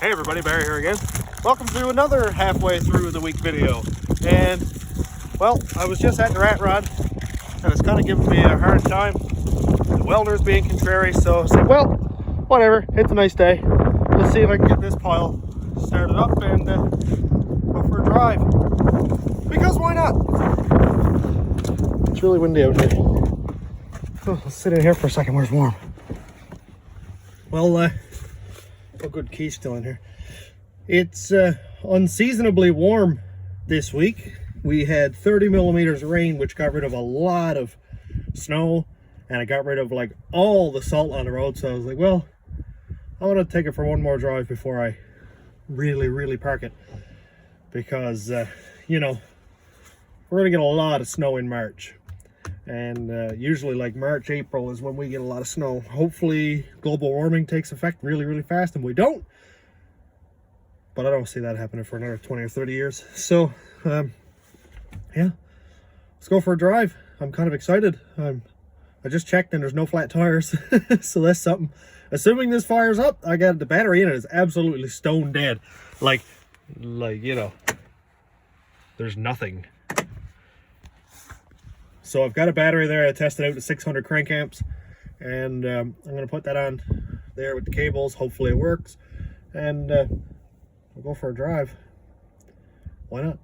Hey everybody, Barry here again. Welcome to another halfway through the week video. And, well, I was just at the rat rod, and it's kind of giving me a hard time. The welder's being contrary, so I said, well, whatever, it's a nice day. Let's see if I can get this pile started up and go for a drive. Because why not? It's really windy out here. Oh, let's sit in here for a second where it's warm. Well, oh good, key's still in here. It's unseasonably warm this week. We had 30 millimeters of rain, which got rid of a lot of snow, and it got rid of like all the salt on the road. So I was like, well, I want to take it for one more drive before I really park it, because you know, we're gonna get a lot of snow in March, and usually like March, April is when we get a lot of snow. Hopefully global warming takes effect really fast and we don't, but I don't see that happening for another 20 or 30 years. So yeah, let's go for a drive. I'm kind of excited. I just checked and there's no flat tires. So that's something. Assuming this fires up, I got the battery in it is absolutely stone dead, like you know, there's nothing. So I've got a battery there. I tested out at 600 crank amps, and I'm going to put that on there with the cables. Hopefully it works, and we'll go for a drive. Why not?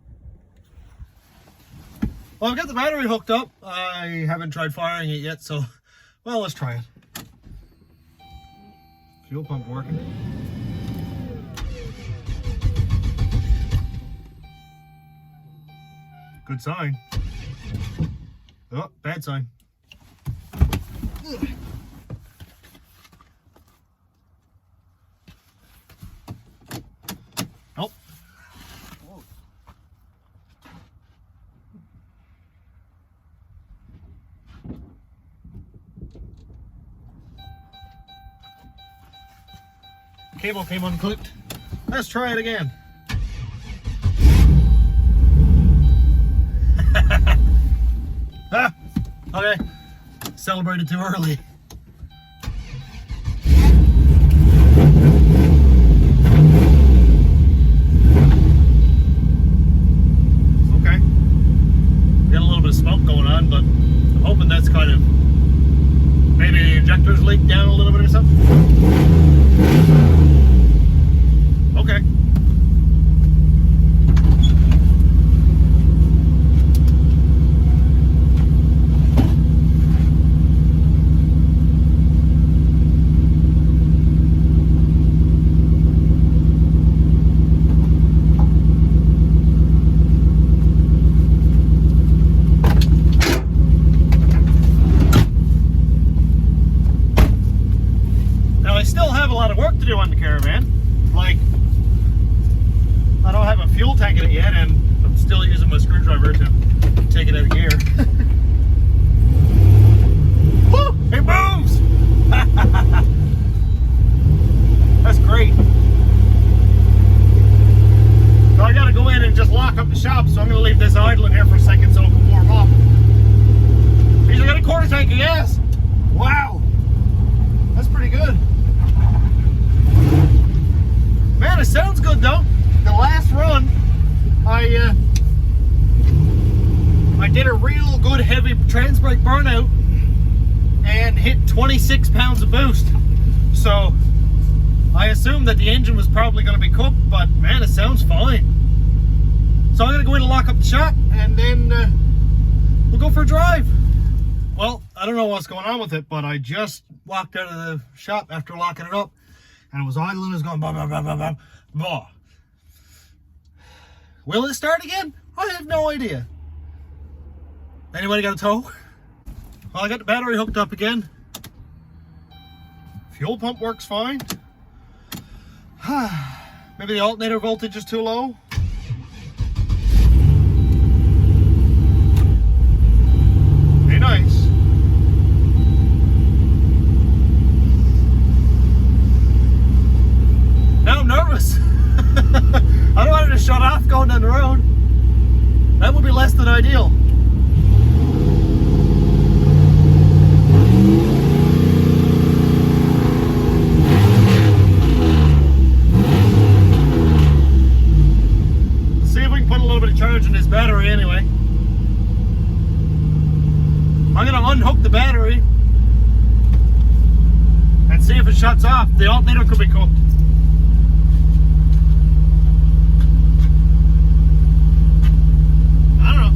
Well, I've got the battery hooked up. I haven't tried firing it yet, so, well, let's try it. Fuel pump working. Good sign. Oh, bad sign. Oh. Cable came unclipped. Let's try it again. Ah, okay. Celebrated too early. Okay. Got a little bit of smoke going on, but I'm hoping that's kind of, maybe the injectors leaked down a little bit or something. Okay. To do on the Caravan. Like, I don't have a fuel tank in it yet, and I'm still using my screwdriver to take it out of gear. Woo! It moves! That's great. So I gotta go in and just lock up the shop, so I'm gonna leave this idle in here for a second so it can warm up. These got a quarter tank of gas. Wow! That's pretty good. Man, it sounds good though. The last run, I did a real good heavy trans brake burnout and hit 26 pounds of boost. So I assumed that the engine was probably going to be cooked, but man, it sounds fine. So I'm going to go in and lock up the shop, and then we'll go for a drive. Well, I don't know what's going on with it, but I just walked out of the shop after locking it up, and it was idling. It was going blah, blah, blah, blah, blah, blah. Will it start again? I have no idea. Anybody got a tow? Well, I got the battery hooked up again. Fuel pump works fine. Maybe the alternator voltage is too low. Very nice. Now I'm nervous. I don't want it to shut off going down the road. That would be less than ideal. unhook the battery and see if it shuts off. The alternator could be cooked. I don't know.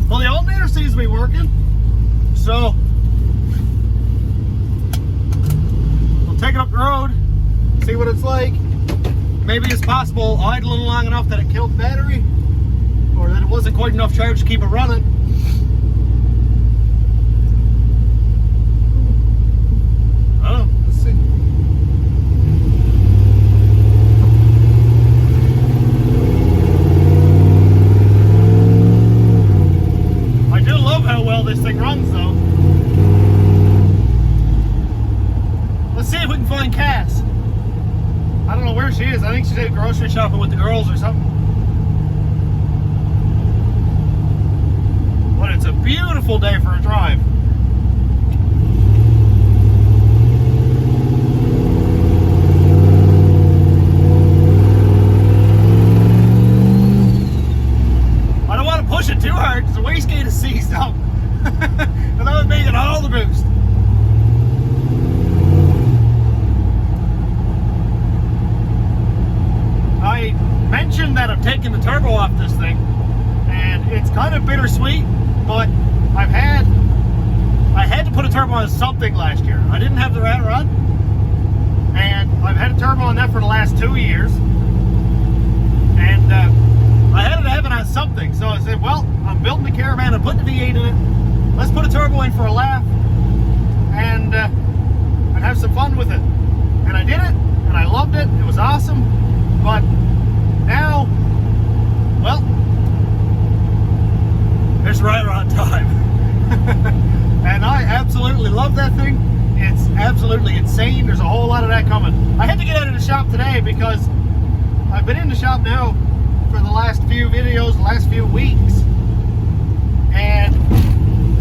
Well, the alternator seems to be working, so take it up the road, see what it's like. Maybe it's possible idling long enough that it killed the battery, or that it wasn't quite enough charge to keep it running. I don't know, let's see. I do love how well this thing runs though. Let's see if we can find Cass. I don't know where she is. I think she's out grocery shopping with the girls or something. But it's a beautiful day for a drive. I don't want to push it too hard because the wastegate is seized up. And that would make it all the boost. I mentioned that I'm taking the turbo off this thing, and it's kind of bittersweet, but I had to put a turbo on something last year. I didn't have the rat rod, and I've had a turbo on that for the last 2 years, and I had to have it on something. So I said, well, I'm building the Caravan, I'm putting the V8 in it, let's put a turbo in for a laugh and have some fun with it. And I did it, and I loved it. It was awesome. But now, well, it's right around time. And I absolutely love that thing. It's absolutely insane. There's a whole lot of that coming. I had to get out of the shop today because I've been in the shop now for the last few videos, the last few weeks. And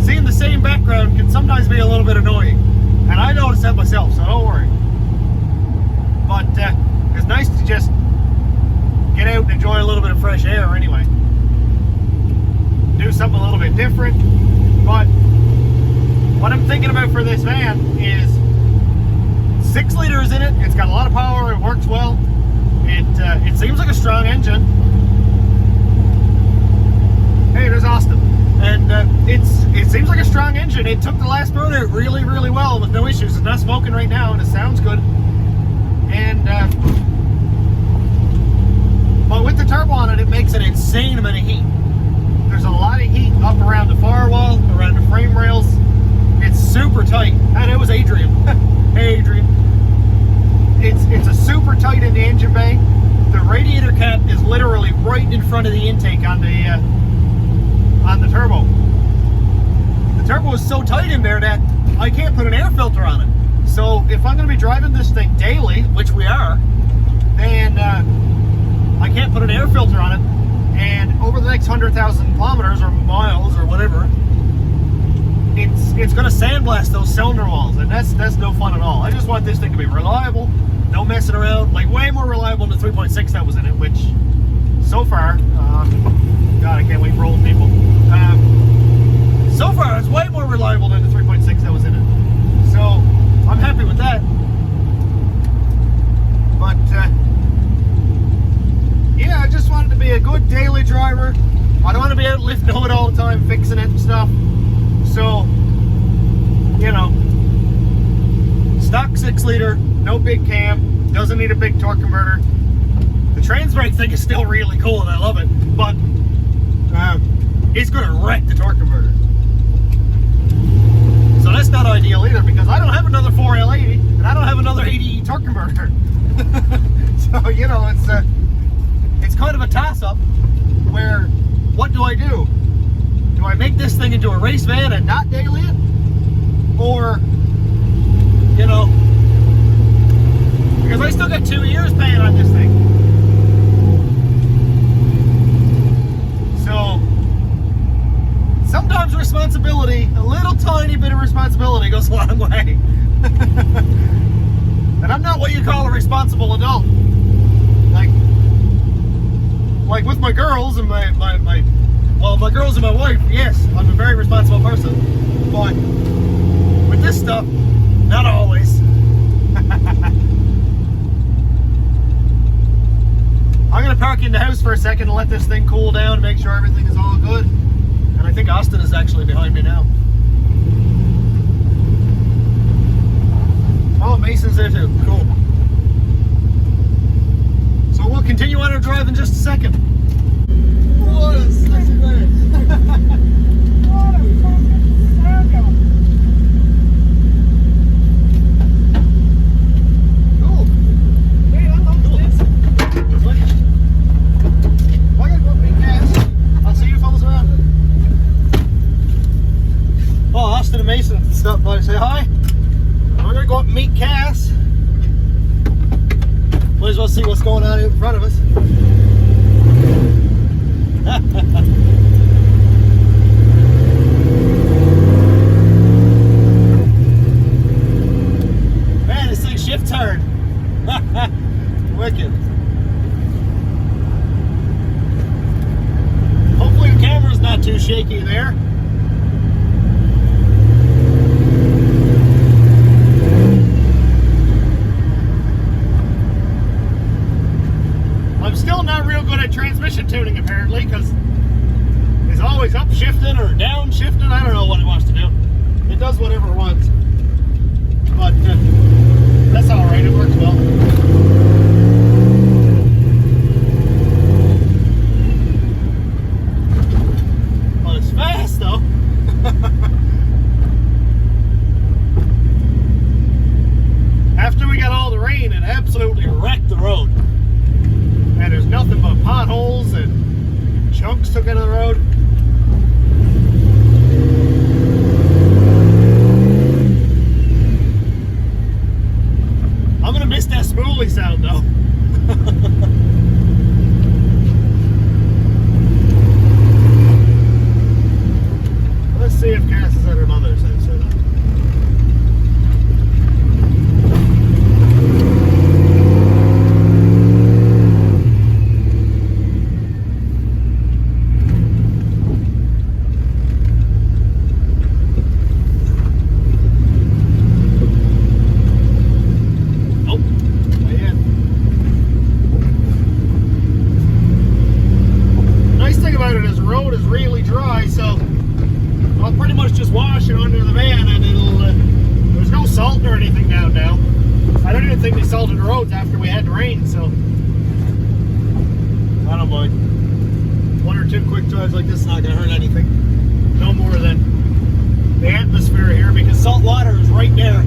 seeing the same background can sometimes be a little bit annoying. And I noticed that myself, so don't worry. But it's nice to just get out and enjoy a little bit of fresh air anyway. Do something a little bit different. But what I'm thinking about for this van is 6 liters in it. It's got a lot of power. It works well. It seems like a strong engine. Hey, there's Austin. And it seems like a strong engine. It took the last burnout really, really well with no issues. It's not smoking right now, and it sounds good. And but with the turbo on it, it makes an insane amount of heat. There's a lot of heat up around the firewall, around the frame rails. It's super tight. And it was Adrian. Hey, Adrian. It's a super tight in the engine bay. The radiator cap is literally right in front of the intake on the turbo. The turbo is so tight in there that I can't put an air filter on it. So if I'm going to be driving this thing daily, which we are, then I can't put an air filter on it. And over the next 100,000 kilometers or miles or whatever, it's going to sandblast those cylinder walls, and that's no fun at all. I just want this thing to be reliable, no messing around, like way more reliable than the 3.6 that was in it, which so far, God, I can't wait for old people. So far, it's way more reliable than the 3.6 that was in it. So I'm happy with that. But yeah, I just want it to be a good daily driver. I don't want to be out lifting it all the time, fixing it and stuff. So, you know, stock 6 liter, no big cam, doesn't need a big torque converter. The trans brake thing is still really cool and I love it, but it's going to wreck the torque converter. So that's not ideal either, because I don't have another 4L80 and I don't have another 80 torque converter. So, you know, it's kind of a toss-up where, what do I do? Do I make this thing into a race van and not daily it? Or, you know, because I still got 2 years paying on this thing. So, sometimes responsibility, a little tiny bit of responsibility goes a long way. And I'm not what you call a responsible adult. Like with my girls and my girls and my wife, yes, I'm a very responsible person. But with this stuff, not always. I'm gonna park in the house for a second and let this thing cool down and make sure everything is all good. And I think Austin is actually behind me now. Oh, Mason's there too. Cool. So we'll continue on our drive in just a second. What a sexy man. What a fucking Santiago. Cool. Hey, I love this. What? I gotta go up and gas. I'll see you fellas around. Oh, Austin and Mason stopped by to say hi. We're gonna go up and meet Cass. Might as well see what's going on in front of us. Man, this thing shifts hard. Wicked. Hopefully the camera's not too shaky there. I'm still not real good at transmission tuning apparently, because it's always up shifting or down shifting. I don't know what it wants to do. It does whatever it wants. But that's alright, it works well. Well, it's fast though. After we got all the rain, it absolutely wrecked the road. And there's nothing but potholes and chunks took out of the road. I'm gonna miss that spoolie sound though. Let's see if Cass is at her mother's house or not. Like this is not going to hurt anything. No more than the atmosphere here, because salt water is right there.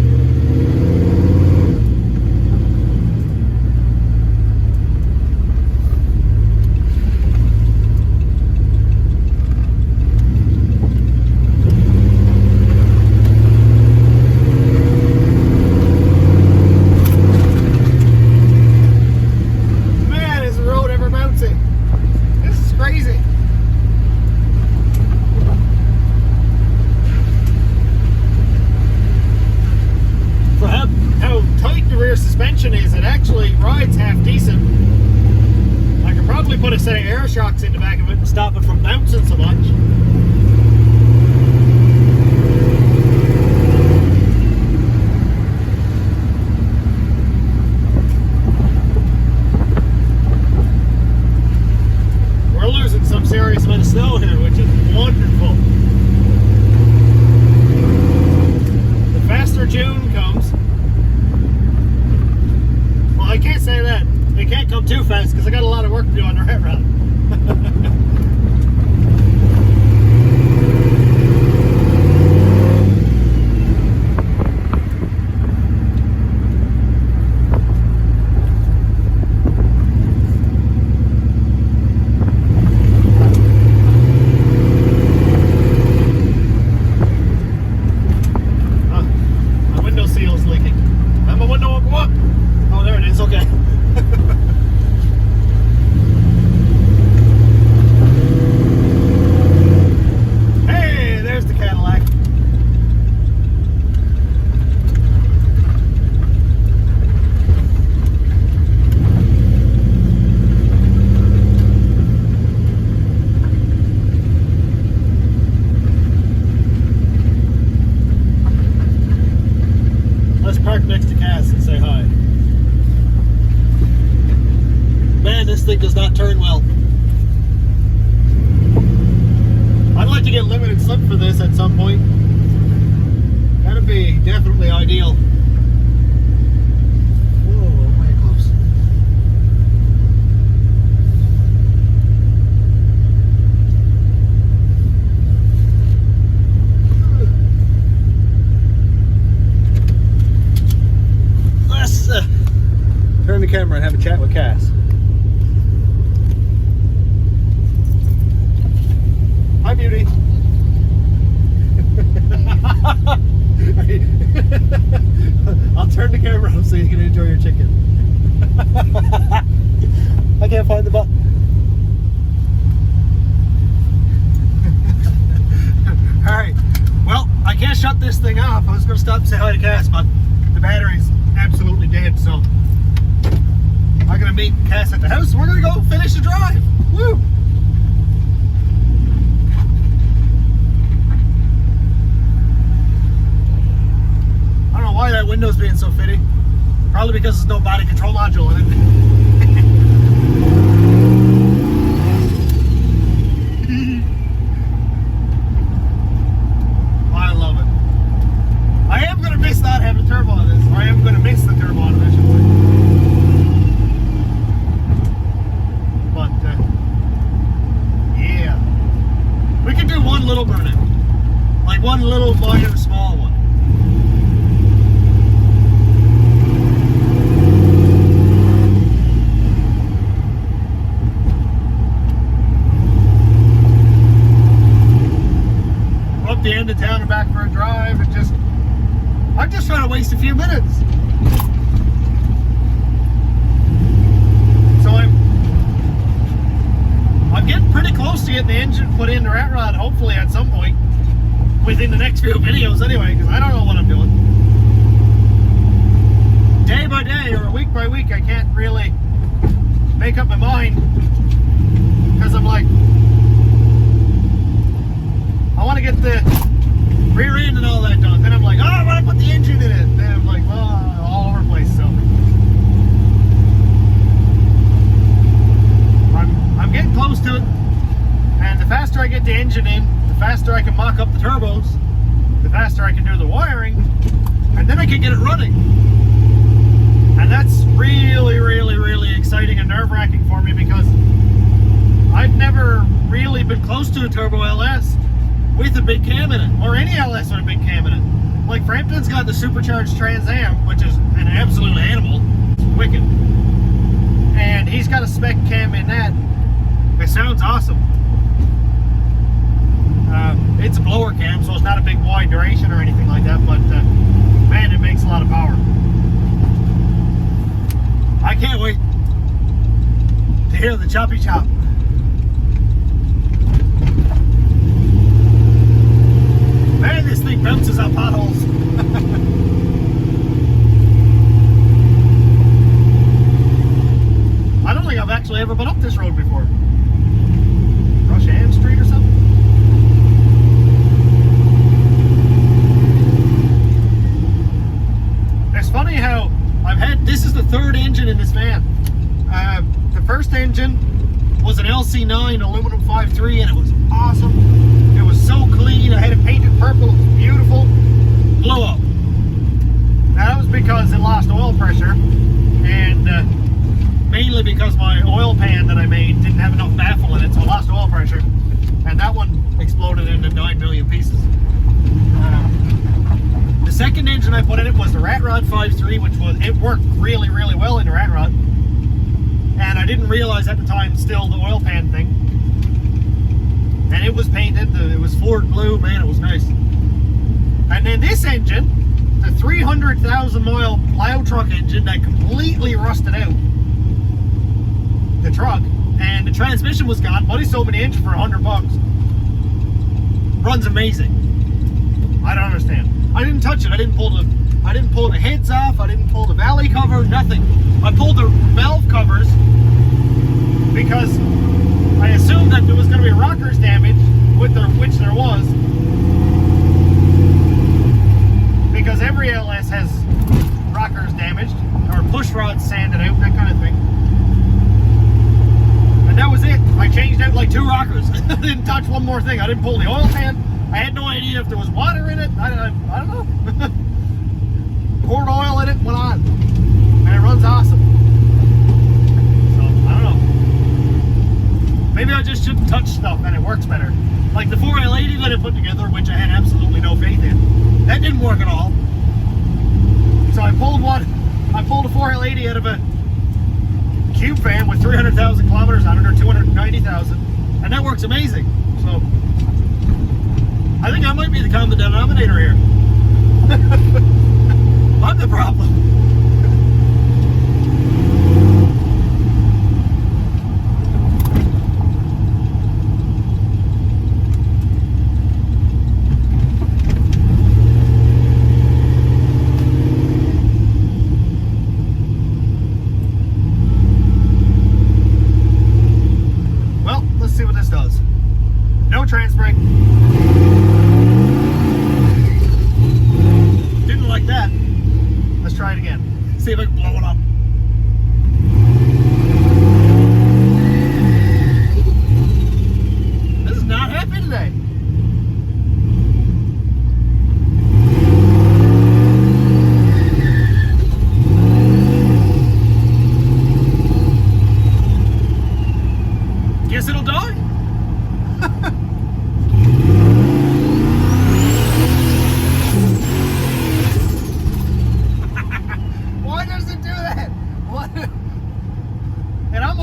Man, is the road ever bouncy? This is crazy. Suspension is, it actually rides half decent. I could probably put a set of air shocks in the back of it and stop it from bouncing so much. We're losing some serious amount of snow here, which is wonderful. The faster June comes, I can't say that. It can't come too fast because I got a lot of work to do on the rat route. My window seal is leaking. And my window won't go up. Oh, there it is. Okay. man, this thing does not turn well. I'd like to get limited slip for this at some point. That'd be definitely ideal. Whoa, way close. Let's turn the camera and have a chat with Cass. Hi, beauty. I'll turn the camera off so you can enjoy your chicken. I can't find the button. Alright, well, I can't shut this thing off. I was going to stop and say hi to Cass, but the battery's absolutely dead, so I'm going to meet Cass at the house. We're going to go finish the drive. Woo! I don't know why that window's being so fitty. Probably because there's no body control module in it. I love it. I am going to miss not having a turbo on this. Or I am going to miss the turbo on it, I should say. But, yeah. We could do one little burnout. Like one little minor small one. The end of town and back for a drive, and I'm just trying to waste a few minutes. So I'm getting pretty close to getting the engine put in the rat rod, hopefully at some point within the next few videos anyway, because I don't know what I'm doing. Day by day or week by week, I can't really make up my mind, because I'm like, I want to get the rear end and all that done. Then I'm like, oh, I want to put the engine in it. Then I'm like, well, all over the place. So I'm getting close to it. And the faster I get the engine in, the faster I can mock up the turbos, the faster I can do the wiring, and then I can get it running. And that's really, really, really exciting and nerve-wracking for me, because I've never really been close to a Turbo LS with a big cam in it, or any LS with a big cam in it. Like Frampton's got the supercharged Trans Am, which is an absolute animal. It's wicked. And he's got a spec cam in that. It sounds awesome. It's a blower cam, so it's not a big wide duration or anything like that, but man, it makes a lot of power. I can't wait to hear the choppy chop. Man, this thing bounces up potholes. I don't think I've actually ever been up this road before. Rush-Ann Street or something? It's funny how this is the third engine in this van. The first engine was an LC9 aluminum 5.3, and it was awesome. It was so clean. I had it painted purple. It was beautiful. Blew up. Now that was because it lost oil pressure, and mainly because my oil pan that I made didn't have enough baffle in it, so it lost oil pressure, and that one exploded into 9 million pieces. The second engine I put in it was the Rat Rod 5.3, it worked really, really well in the Rat Rod, and I didn't realize at the time still the oil pan thing. And it was painted, it was Ford blue, man, it was nice. And then this engine, the 300,000 mile plow truck engine that completely rusted out the truck, and the transmission was gone. Buddy sold me the engine for $100. Runs amazing. I don't understand. I didn't touch it. I didn't pull the heads off. I didn't pull the valley cover, nothing. I pulled the valve covers because I assumed that there was going to be rockers damage, which there was, because every LS has rockers damaged or push rods sanded out, that kind of thing. rockers. I didn't touch one more thing. I didn't pull the oil pan. I had no idea if there was water in it. I don't know. Poured oil in it, went on. And it runs awesome. So, I don't know. Maybe I just shouldn't touch stuff and it works better. Like the 4L80 that I put together, which I had absolutely no faith in. That didn't work at all. So I pulled a 4L80 out of a cube van with 300,000 kilometers on it, or 290,000, and that works amazing. So I think I might be the common denominator here. I'm the problem. Trans brake. Didn't like that. Let's try it again. See if I can blow it up. This is not happy today. Guess it'll die.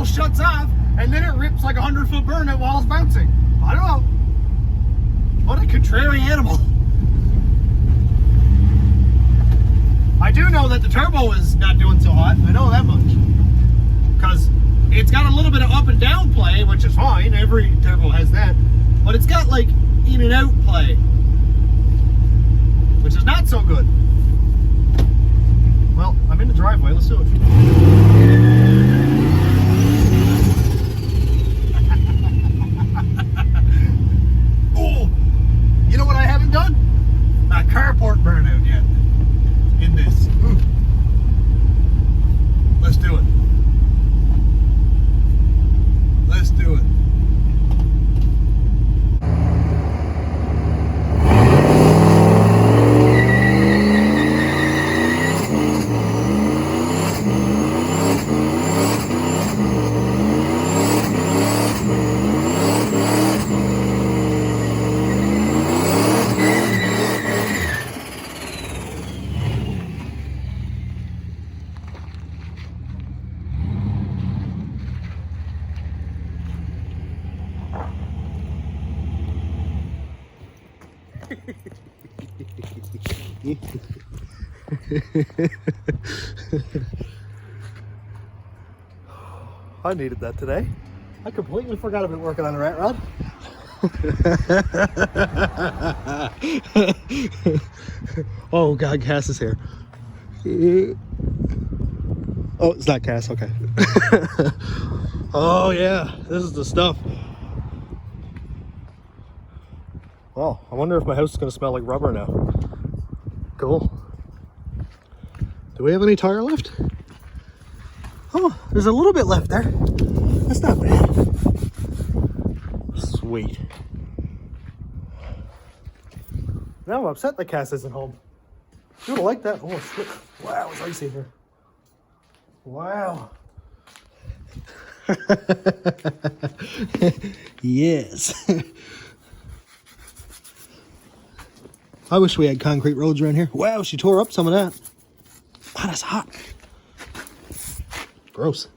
Shuts off and then it rips like a 100-foot burnout while it's bouncing. I don't know. What a contrary animal. I do know that the turbo is not doing so hot. I know that much. Because it's got a little bit of up and down play, which is fine. Every turbo has that. But it's got like in and out play, which is not so good. Well, I'm in the driveway. Let's do it. You know what I haven't done? A carport burnout yet in this. Ooh. Let's do it. Let's do it. I needed that today. I completely forgot about working on the rat rod. Oh God, Cass is here. Oh, it's not Cass, okay. Oh yeah, this is the stuff. Well, I wonder if my house is going to smell like rubber now. Cool. Do we have any tire left? Oh, there's a little bit left there. That's not bad. Sweet. Now I'm upset that Cass isn't home. You would like that. Oh shit. Wow, it's icy here. Wow. Yes. I wish we had concrete roads around here. Wow, she tore up some of that. Wow, that's hot. Gross.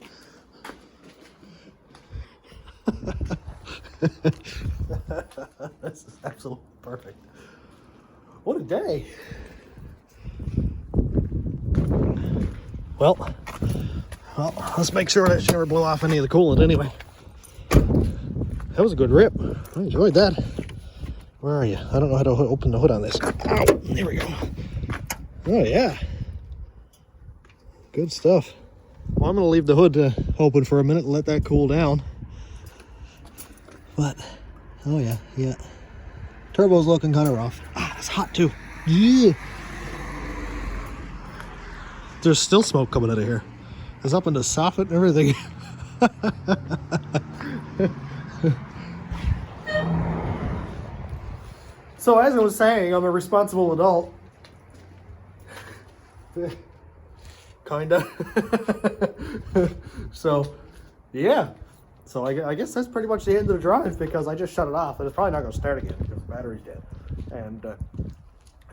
This is absolutely perfect. What a day. Well, let's make sure that she never blew off any of the coolant anyway. That was a good rip. I enjoyed that. Where are you? I don't know how to open the hood on this. Ow, there we go. Oh yeah. Good stuff. Well, I'm going to leave the hood open for a minute and let that cool down. But, oh yeah, yeah. Turbo's looking kind of rough. Ah, it's hot too. Yeah. There's still smoke coming out of here. It's up in the soffit and everything. So as I was saying, I'm a responsible adult. Kinda. So, yeah. So I guess that's pretty much the end of the drive, because I just shut it off and it's probably not going to start again because the battery's dead. And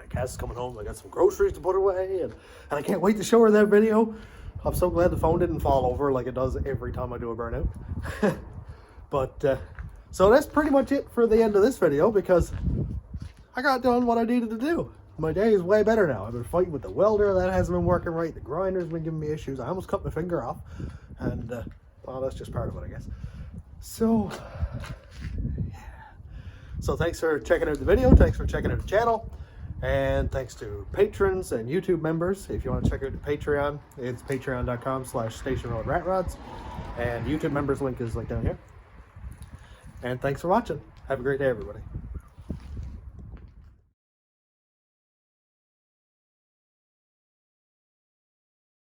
Cass is coming home. I got some groceries to put away, and I can't wait to show her that video. I'm so glad the phone didn't fall over like it does every time I do a burnout. But so that's pretty much it for the end of this video, because I got done what I needed to do. My day is way better now. I've been fighting with the welder that hasn't been working right. The grinder's been giving me issues. I almost cut my finger off, and well, that's just part of it, I guess. So yeah. So thanks for checking out the video. Thanks for checking out the channel. And thanks to patrons and YouTube members. If you want to check out the Patreon, it's patreon.com/stationroadratrods. And YouTube members link is like down here. And thanks for watching. Have a great day, everybody.